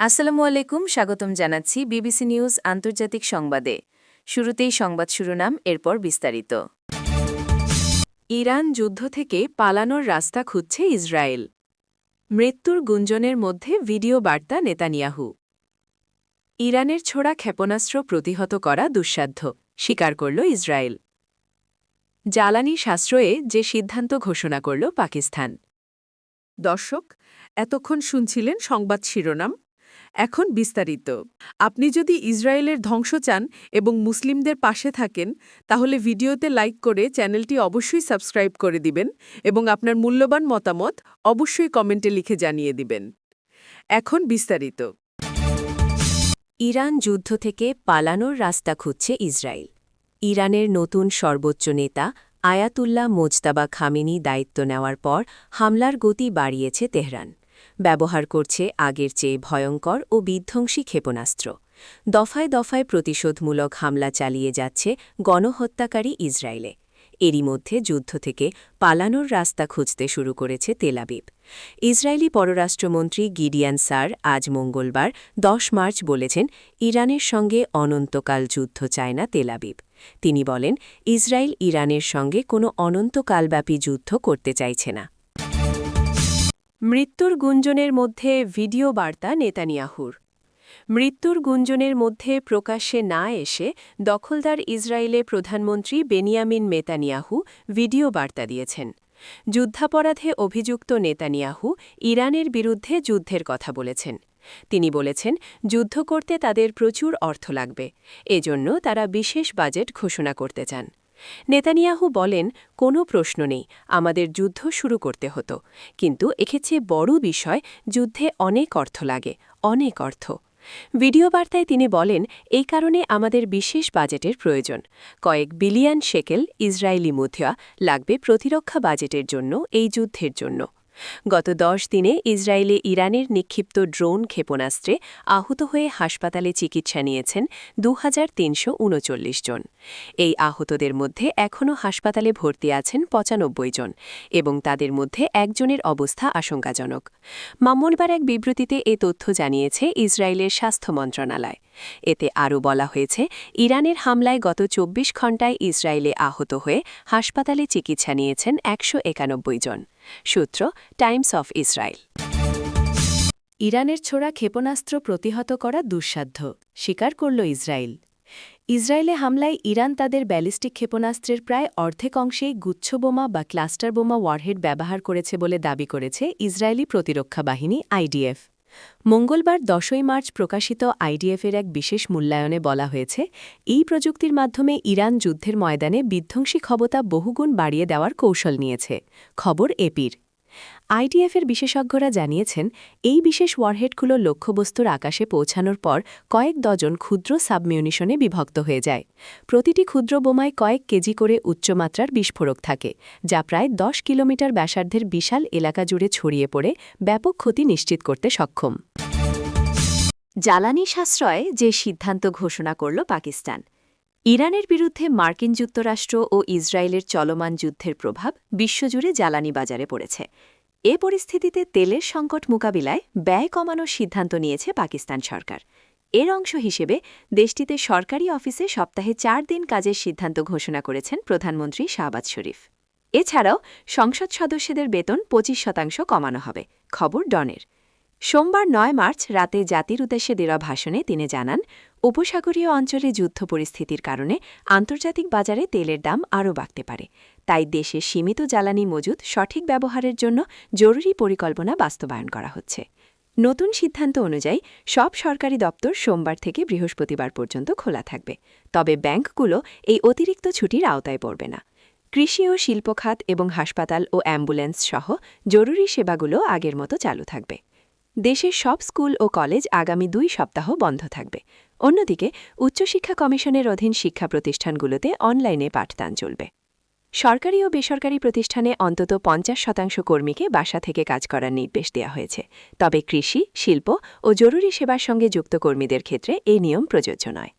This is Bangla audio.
আসসালামু আলাইকুম, স্বাগতম জানাচ্ছি বিবিসি নিউজ আন্তর্জাতিক সংবাদে। শুরুতেই সংবাদ শিরোনাম, এরপর বিস্তারিত। ইরান যুদ্ধ থেকে পালানোর রাস্তা খুঁজছে ইসরায়েল। মৃত্যুর গুঞ্জনের মধ্যে ভিডিও বার্তা নেতানিয়াহু। ইরানের ছোড়া ক্ষেপণাস্ত্র প্রতিহত করা দুঃসাধ্য, স্বীকার করল ইসরায়েল। জ্বালানি সাশ্রয়ে যে সিদ্ধান্ত ঘোষণা করল পাকিস্তান। দর্শক, এতক্ষণ শুনছিলেন সংবাদ শিরোনাম। এখন বিস্তারিত। আপনি যদি ইসরায়েলের ধ্বংস চান এবং মুসলিমদের পাশে থাকেন, তাহলে ভিডিওতে লাইক করে চ্যানেলটি অবশ্যই সাবস্ক্রাইব করে দিবেন এবং আপনার মূল্যবান মতামত অবশ্যই কমেন্টে লিখে জানিয়ে দিবেন। এখন বিস্তারিত। ইরান যুদ্ধ থেকে পালানোর রাস্তা খুঁজছে ইসরায়েল। ইরানের নতুন সর্বোচ্চ নেতা আয়াতুল্লাহ মোজতাবা খামেনি দায়িত্ব নেওয়ার পর হামলার গতি বাড়িয়েছে তেহরান। ব্যবহার করছে আগের চেয়ে ভয়ঙ্কর ও বিধ্বংসী ক্ষেপণাস্ত্র। দফায় দফায় প্রতিশোধমূলক হামলা চালিয়ে যাচ্ছে গণহত্যাকারী ইসরায়েলে। এরই মধ্যে যুদ্ধ থেকে পালানোর রাস্তা খুঁজতে শুরু করেছে তেল আবিব। ইসরায়েলি পররাষ্ট্রমন্ত্রী গিডিয়ান সার আজ মঙ্গলবার ১০ মার্চ বলেছেন, ইরানের সঙ্গে অনন্তকাল যুদ্ধ চায় না তেল আবিব। তিনি বলেন, ইসরায়েল ইরানের সঙ্গে কোনো অনন্তকালব্যাপী যুদ্ধ করতে চাইছে না। মৃত্যুর গুঞ্জনের মধ্যে ভিডিও বার্তা নেতানিয়াহুর। মৃত্যুর গুঞ্জনের মধ্যে প্রকাশ্যে না এসে দখলদার ইসরায়েলে প্রধানমন্ত্রী বেনিয়ামিন নেতানিয়াহু ভিডিও বার্তা দিয়েছেন। যুদ্ধাপরাধে অভিযুক্ত নেতানিয়াহু ইরানের বিরুদ্ধে যুদ্ধের কথা বলেছেন। তিনি বলেছেন, যুদ্ধ করতে তাদের প্রচুর অর্থ লাগবে, এজন্য তারা বিশেষ বাজেট ঘোষণা করতে চান। নেতানিয়াহু বলেন, কোনো প্রশ্ন নেই, আমাদের যুদ্ধ শুরু করতে হতো, কিন্তু এক্ষেত্রে বড় বিষয়, যুদ্ধে অনেক অর্থ লাগে, অনেক অর্থ। ভিডিও বার্তায় তিনি বলেন, এই কারণে আমাদের বিশেষ বাজেটের প্রয়োজন। কয়েক বিলিয়ন শেকেল ইসরায়েলি মুদ্রা লাগবে প্রতিরক্ষা বাজেটের জন্য, এই যুদ্ধের জন্য। গত ১০ দিনে ইসরায়েলে ইরানের নিক্ষিপ্ত ড্রোন ক্ষেপণাস্ত্রে আহত হয়ে হাসপাতালে চিকিৎসা নিয়েছেন ২৩৩৩ জন। এই আহতদের মধ্যে এখনও হাসপাতালে ভর্তি আছেন ৯৫ জন এবং তাদের মধ্যে একজনের অবস্থা আশঙ্কাজনক। মঙ্গলবার এক বিবৃতিতে এ তথ্য জানিয়েছে ইসরায়েলের স্বাস্থ্য মন্ত্রণালয়। এতে আরও বলা হয়েছে, ইরানের হামলায় গত ২৪ ঘণ্টায় ইসরায়েলে আহত হয়ে হাসপাতালে চিকিৎসা নিয়েছেন ১৯১ জন। সূত্র টাইমস অফ ইসরায়েল। ইরানের ছোড়া ক্ষেপণাস্ত্র প্রতিহত করা দুঃসাধ্য, স্বীকার করল ইসরায়েল। ইসরায়েলে হামলায় ইরান তাদের ব্যালিস্টিক ক্ষেপণাস্ত্রের প্রায় অর্ধেক অংশেই গুচ্ছবোমা বা ক্লাস্টার বোমা ওয়ারহেড ব্যবহার করেছে বলে দাবি করেছে ইসরায়েলি প্রতিরক্ষা বাহিনী আইডিএফ। মঙ্গলবার ১০ মার্চ প্রকাশিত আইডিএফের এক বিশেষ মূল্যায়নে বলা হয়েছে, এই প্রযুক্তির মাধ্যমে ইরান যুদ্ধের ময়দানে বিধ্বংসী ক্ষমতা বহুগুণ বাড়িয়ে দেওয়ার কৌশল নিয়েছে। খবর এপির। আইডিএফের বিশেষজ্ঞরা জানিয়েছেন, এই বিশেষ ওয়ারহেডগুলো লক্ষ্যবস্তুর আকাশে পৌঁছানোর পর কয়েক ডজন ক্ষুদ্র সাবমিউনিশনে বিভক্ত হয়ে যায়। প্রতিটি ক্ষুদ্র বোমায় কয়েক কেজি করে উচ্চমাত্রার বিস্ফোরক থাকে, যা প্রায় ১০ কিলোমিটার ব্যাসার্ধের বিশাল এলাকা জুড়ে ছড়িয়ে পড়ে ব্যাপক ক্ষতি নিশ্চিত করতে সক্ষম। জ্বালানি সাশ্রয়ে যে সিদ্ধান্ত ঘোষণা করল পাকিস্তান। ইরানের বিরুদ্ধে মার্কিন যুক্তরাষ্ট্র ও ইসরায়েলের চলমান যুদ্ধের প্রভাব বিশ্বজুড়ে জ্বালানি বাজারে পড়েছে। এ পরিস্থিতিতে তেলের সংকট মোকাবিলায় ব্যয় কমানোর সিদ্ধান্ত নিয়েছে পাকিস্তান সরকার। এর অংশ হিসেবে দেশটিতে সরকারি অফিসে সপ্তাহে ৪ দিন কাজের সিদ্ধান্ত ঘোষণা করেছেন প্রধানমন্ত্রী শাহবাজ শরীফ। এছাড়াও সংসদ সদস্যদের বেতন ২৫% কমানো হবে। খবর ডনের। সোমবার ৯ মার্চ রাতে জাতির উদ্দেশ্যে দেওয়া ভাষণে তিনি জানান, উপসাগরীয় অঞ্চলে যুদ্ধ পরিস্থিতির কারণে আন্তর্জাতিক বাজারে তেলের দাম আরও বাড়তে পারে। তাই দেশে সীমিত জ্বালানি মজুদ সঠিক ব্যবহারের জন্য জরুরি পরিকল্পনা বাস্তবায়ন করা হচ্ছে। নতুন সিদ্ধান্ত অনুযায়ী সব সরকারি দপ্তর সোমবার থেকে বৃহস্পতিবার পর্যন্ত খোলা থাকবে, তবে ব্যাংকগুলো এই অতিরিক্ত ছুটির আওতায় পড়বে না। কৃষি ও শিল্প খাত এবং হাসপাতাল ও অ্যাম্বুলেন্স সহ জরুরি সেবাগুলো আগের মতো চালু থাকবে। দেশের সব স্কুল ও কলেজ আগামী ২ সপ্তাহ বন্ধ থাকবে। অন্যদিকে উচ্চশিক্ষা কমিশনের অধীন শিক্ষা প্রতিষ্ঠানগুলোতে অনলাইনে পাঠদান চলবে। সরকারি ও বেসরকারি প্রতিষ্ঠানে অন্তত ৫০% কর্মীকে বাসা থেকে কাজ করার নির্দেশ দেওয়া হয়েছে, তবে কৃষি, শিল্প ও জরুরি সেবার সঙ্গে যুক্ত কর্মীদের ক্ষেত্রে এই নিয়ম প্রযোজ্য নয়।